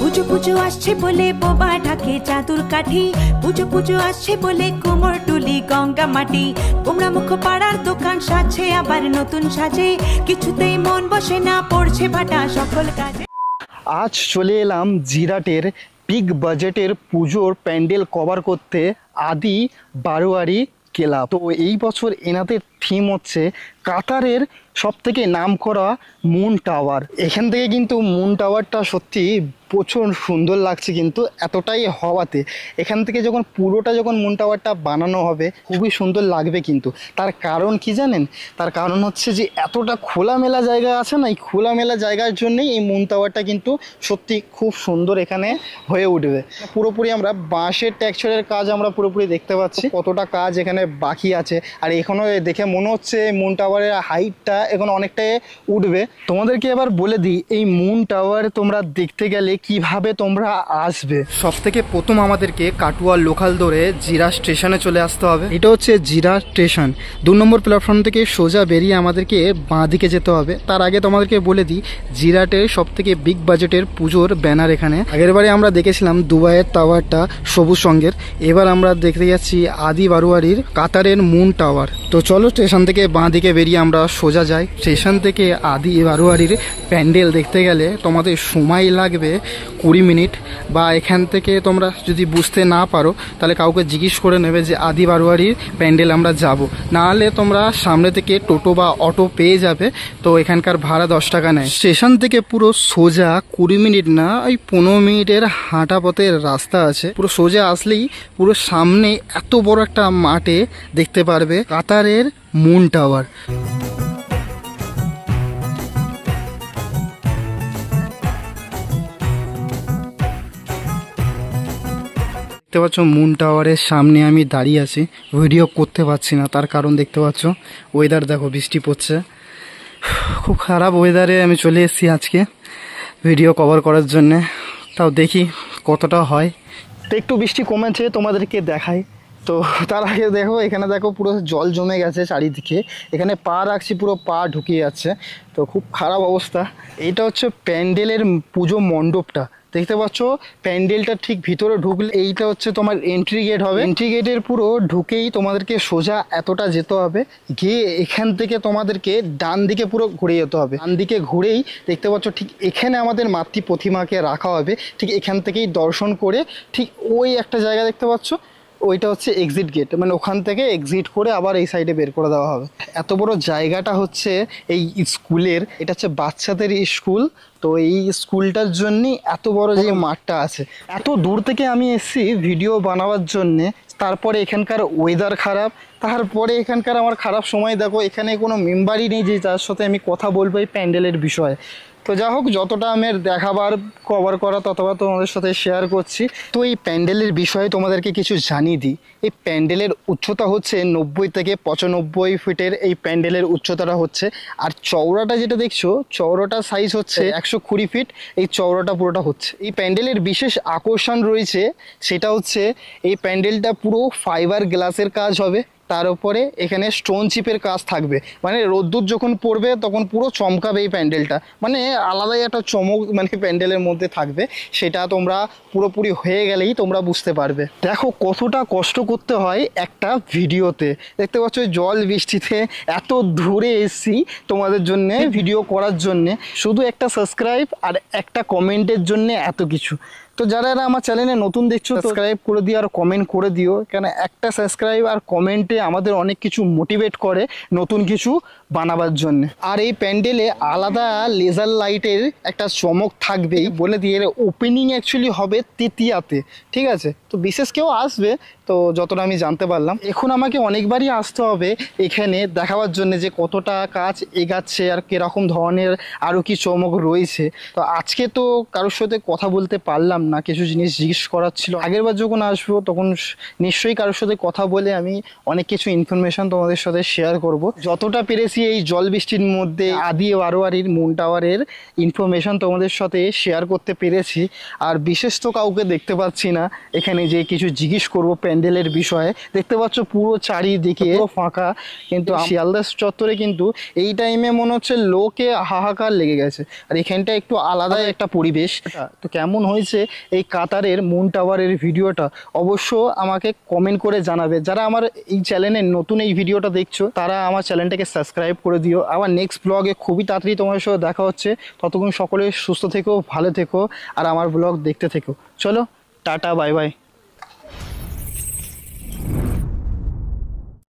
পুজো পুজো আসছে বলে বোবা ঢাকে চাদুর কাঠি, পুজো পুজো আসছে বলে কোমর টুলি গঙ্গা মাটি, কুমড়া মুখ পাড়ার দোকান সাজছে আবার নতুন সাজে, কিছুতেই মন বসে না পড়ছে ভাটা সকল কাজে। আজ চলে এলাম জিরাটের বিগ বাজেটের পুজোর প্যান্ডেল কভার করতে আদি বারোয়ারি ক্লাব। তো এই বছর এনাদের থিম হচ্ছে কাতারের সবথেকে নামকরা মুন টাওয়ার। এখান থেকে কিন্তু মুন টাওয়ারটা সত্যি প্রচুর সুন্দর লাগছে, কিন্তু এতটাই হওয়াতে এখান থেকে যখন পুরোটা যখন মুন টাওয়ারটা বানানো হবে খুবই সুন্দর লাগবে। কিন্তু তার কারণ কি জানেন? তার কারণ হচ্ছে যে এতটা খোলামেলা জায়গা আছে না, এই খোলামেলা জায়গার জন্যই এই মুন টাওয়ারটা কিন্তু সত্যি খুব সুন্দর এখানে হয়ে উঠবে। পুরোপুরি আমরা বাঁশের টেক্সচারের কাজ আমরা পুরোপুরি দেখতে পাচ্ছি, কতটা কাজ এখানে বাকি আছে। আর এখনও দেখে মনে হচ্ছে মুন টাওয়ারের হাইটটা এখন অনেকটাই উঠবে। তোমাদেরকে এবার বলে দিই এই মুন টাওয়ার তোমরা দেখতে গেলে কিভাবে তোমরা আসবে। সব থেকে প্রথম আমাদেরকে কাটুয়া লোকাল ধরে জিরা স্টেশনে চলে আসতে হবে। এটা হচ্ছে জিরা স্টেশন। 2 নম্বর প্ল্যাটফর্ম থেকে সোজা বেরিয়ে আমাদেরকে বাঁ দিকে যেতে হবে। তার আগে তোমাদেরকে বলে দিই জিরাটের সব থেকে বিগ বাজেটের পুজোর ব্যানার এখানে। আগের বারে আমরা দেখেছিলাম দুবাইয়ের টাওয়ারটা সবুজ সঙ্গের, এবার আমরা দেখতে যাচ্ছি আদি বারোয়ারির কাতারের মুন টাওয়ার। তো চলো স্টেশন থেকে বাঁ দিকে বেরিয়ে আমরা সোজা যাই। স্টেশন থেকে আদি বারোয়ারির প্যান্ডেল দেখতে গেলে তোমাদের সময় লাগবে 20 মিনিট, বা এখান থেকে তোমরা যদি বুঝতে না পারো তাহলে কাউকে জিজ্ঞেস করে নেবে যে আদি বারোয়ারির প্যান্ডেল আমরা যাব, না হলে তোমরা সামনে থেকে টোটো বা অটো পেয়ে যাবে। তো এখানকার ভাড়া 10 টাকা নেয়। স্টেশন থেকে পুরো সোজা 20 মিনিট না, ওই 15 মিনিটের হাঁটা পথের রাস্তা আছে। পুরো সোজা আসলেই পুরো সামনে এত বড় একটা মাঠে দেখতে পারবে কাতারের মুন টাওয়ার। দেখতে পাচ্ছ মুন টাওয়ারের সামনে আমি দাঁড়িয়ে আছি, ভিডিও করতে পারছি না, তার কারণ দেখতে পাচ্ছ ওয়েদার দেখো, বৃষ্টি পড়ছে। খুব খারাপ ওয়েদারে আমি চলে এসেছি আজকে ভিডিও কভার করার জন্যে। তাও দেখি কতটা হয়। তো একটু বৃষ্টি কমেছে, তোমাদেরকে দেখাই। তো তার আগে দেখো এখানে দেখো পুরো জল জমে গেছে চারিদিকে, এখানে পা রাখছি পুরো পা ঢুকিয়ে যাচ্ছে। তো খুব খারাপ অবস্থা। এইটা হচ্ছে প্যান্ডেলের পুজো মণ্ডপটা, দেখতে পাচ্ছ প্যান্ডেলটা ঠিক ভিতরে ঢুকলে এইটা হচ্ছে তোমার এন্ট্রি গেট হবে। এন্ট্রি গেটের পুরো ঢুকেই তোমাদেরকে সোজা এতটা যেতে হবে, গিয়ে এখান থেকে তোমাদেরকে ডান দিকে পুরো ঘুরে যেতে হবে। ডান দিকে ঘুরেই দেখতে পাচ্ছ ঠিক এখানে আমাদের মাতৃ প্রতিমাকে রাখা হবে। ঠিক এখান থেকেই দর্শন করে ঠিক ওই একটা জায়গা দেখতে পাচ্ছ, ওইটা হচ্ছে এক্সিট গেট, মানে ওখান থেকে এক্সিট করে আবার এই সাইডে বের করে দেওয়া হবে। এত বড় জায়গাটা হচ্ছে এই স্কুলের, এটা হচ্ছে বাচ্চাদের স্কুল। তো এই স্কুলটার জন্যই এত বড় যে মাঠটা আছে। এত দূর থেকে আমি এসেছি ভিডিও বানাবার জন্যে, তারপরে এখানকার ওয়েদার খারাপ, তারপরে এখানকার আমার খারাপ সময় দেখো, এখানে কোনো মেম্বারই নেই যে যার সাথে আমি কথা বলবো এই প্যান্ডেলের বিষয়ে। তো যা হোক, যতটা আমি দেখাবার কভার করা ততটা তোমাদের সাথে শেয়ার করছি। তো এই প্যান্ডেলের বিষয়ে তোমাদেরকে কিছু জানিয়ে দিই। এই প্যান্ডেলের উচ্চতা হচ্ছে 90 থেকে 95 ফিটের এই প্যান্ডেলের উচ্চতাটা হচ্ছে। আর চওড়াটা যেটা দেখছো, চওড়াটা সাইজ হচ্ছে 120 ফিট। এই চওড়াটা পুরোটা হচ্ছে। এই প্যান্ডেলের বিশেষ আকর্ষণ রয়েছে, সেটা হচ্ছে এই প্যান্ডেলটা পুরো ফাইবার গ্লাসের কাজ হবে, তার উপরে এখানে স্টোন চিপের কাজ থাকবে। মানে রোদ্দুর যখন পড়বে তখন পুরো চমকাবে এই প্যান্ডেলটা, মানে আলাদাই একটা চমক মানে প্যান্ডেলের মধ্যে থাকবে। সেটা তোমরা পুরোপুরি হয়ে গেলেই তোমরা বুঝতে পারবে। দেখো কতটা কষ্ট করতে হয় একটা ভিডিওতে। দেখতে পাচ্ছ জল বৃষ্টিতে এত দূরে এসেছি তোমাদের জন্য ভিডিও করার জন্যে, শুধু একটা সাবস্ক্রাইব আর একটা কমেন্টের জন্য এত কিছু। তো যারা আমার চ্যানেলে নতুন দেখছো সাবস্ক্রাইব করে দিও আর কমেন্ট করে দিও, কেন একটা সাবস্ক্রাইব আর কমেন্টে আমাদের অনেক কিছু মোটিভেট করে নতুন কিছু বানাবার জন্য। আর এই প্যান্ডেলে আলাদা লেজার লাইটের একটা চমক থাকবেই বলে দিয়ে। ওপেনিং অ্যাকচুয়ালি হবে তৃতীয়াতে, ঠিক আছে? তো বিশেষ কেউ আসবে, তো যতটা আমি জানতে পারলাম। এখন আমাকে অনেকবারই আসতে হবে এখানে দেখাবার জন্য যে কতটা কাজ এগাচ্ছে আর কীরকম ধরনের আরও কি চমক রয়েছে। তো আজকে তো কারোর সাথে কথা বলতে পারলাম না কিছু জিনিস জিজ্ঞেস করার ছিল। আগের বার যখন আসবো তখন নিশ্চয়ই কারোর সাথে কথা বলে আমি অনেক কিছু ইনফরমেশন তোমাদের সাথে শেয়ার করব। যতটা পেরেছি এই জল বৃষ্টির মধ্যে আদি বারোয়ারির মুন টাওয়ারের ইনফরমেশন তোমাদের সাথে শেয়ার করতে পেরেছি। আর বিশেষ তো কাউকে দেখতে পাচ্ছি না এখানে যে কিছু জিজ্ঞেস করব প্যান্ডেলের বিষয়ে। দেখতে পাচ্ছ পুরো চারিদিকে পুরো ফাঁকা, কিন্তু শিয়ালদা চত্বরে কিন্তু এই টাইমে মনে হচ্ছে লোকে হাহাকার লেগে গেছে। আর এখানটা একটু আলাদাই একটা পরিবেশ। তো কেমন হয়েছে এই কাতারের মুন টাওয়ারের ভিডিওটা অবশ্য আমাকে কমেন্ট করে জানাবে। যারা আমার এই চ্যানেলে নতুন এই ভিডিওটা দেখছো তারা আমার চ্যানেলটাকে সাবস্ক্রাইব করে দিও। আবার নেক্সট ব্লগে খুবই তাড়াতাড়ি তোমার সাথে দেখা হচ্ছে। ততক্ষণ সকলে সুস্থ থেকো, ভালো থেকো আর আমার ব্লগ দেখতে থেকো। চলো টাটা, বাই বাই।